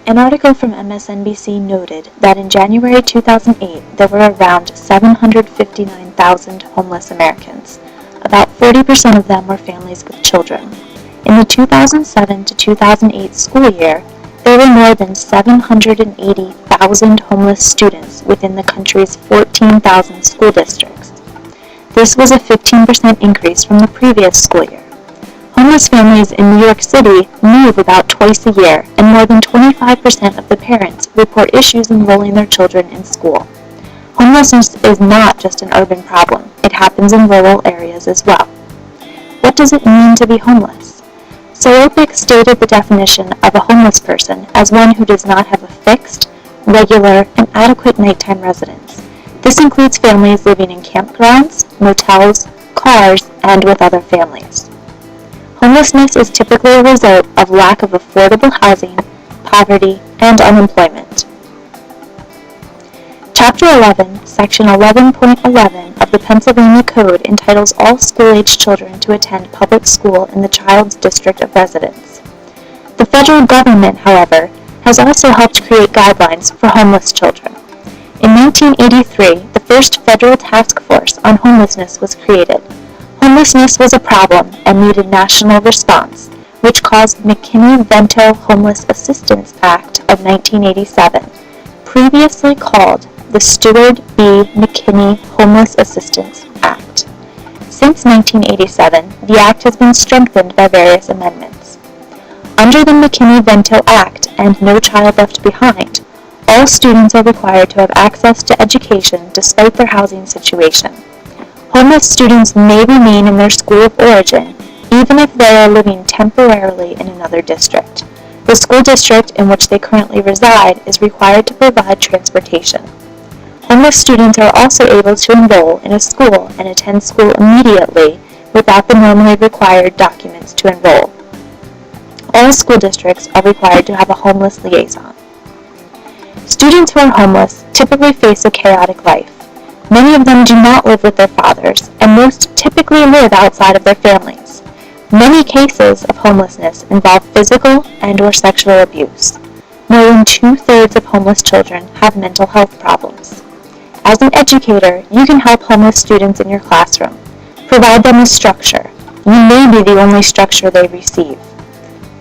An article from MSNBC noted that in January 2008, there were around 759,000 homeless Americans. About 40% of them were families with children. In the 2007 to 2008 school year, there were more than 780,000 homeless students within the country's 14,000 school districts. This was a 15% increase from the previous school year. Homeless families in New York City move about twice a year, and more than 25% of the parents report issues enrolling their children in school. Homelessness is not just an urban problem. It happens in rural areas as well. What does it mean to be homeless? Soropic stated the definition of a homeless person as one who does not have a fixed, regular, and adequate nighttime residence. This includes families living in campgrounds, motels, cars, and with other families. Homelessness is typically a result of lack of affordable housing, poverty, and unemployment. Chapter 11, Section 11.11 of the Pennsylvania Code entitles all school-age children to attend public school in the child's district of residence. The federal government, however, has also helped create guidelines for homeless children. In 1983, the first federal task force on homelessness was created. Homelessness was a problem and needed national response, which caused McKinney-Vento Homeless Assistance Act of 1987, previously called the Stewart B. McKinney Homeless Assistance Act. Since 1987, the act has been strengthened by various amendments. Under the McKinney-Vento Act and No Child Left Behind, all students are required to have access to education despite their housing situation. Homeless students may remain in their school of origin, even if they are living temporarily in another district. The school district in which they currently reside is required to provide transportation. Homeless students are also able to enroll in a school and attend school immediately without the normally required documents to enroll. All school districts are required to have a homeless liaison. Students who are homeless typically face a chaotic life. Many of them do not live with their fathers, and most typically live outside of their families. Many cases of homelessness involve physical and/or sexual abuse. More than 2/3 of homeless children have mental health problems. As an educator, you can help homeless students in your classroom. Provide them with structure. You may be the only structure they receive.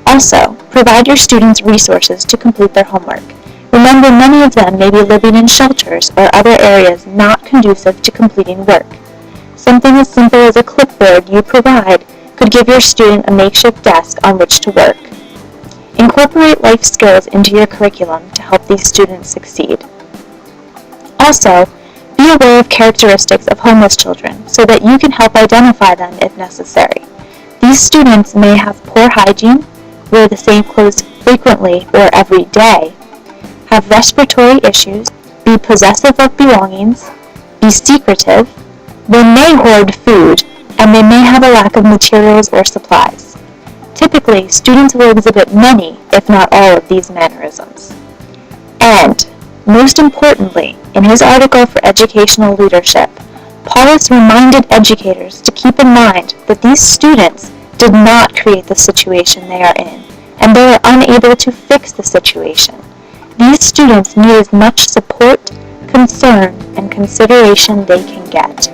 Also, provide your students resources to complete their homework. Remember, many of them may be living in shelters or other areas not conducive to completing work. Something as simple as a clipboard you provide could give your student a makeshift desk on which to work. Incorporate life skills into your curriculum to help these students succeed. Also, be aware of characteristics of homeless children so that you can help identify them if necessary. These students may have poor hygiene, wear the same clothes frequently or every day, have respiratory issues, be possessive of belongings, be secretive, they may hoard food, and they may have a lack of materials or supplies. Typically, students will exhibit many, if not all, of these mannerisms. And, most importantly, in his article for Educational Leadership, Paulus reminded educators to keep in mind that these students did not create the situation they are in, and they are unable to fix the situation. These students need as much support, concern, and consideration they can get.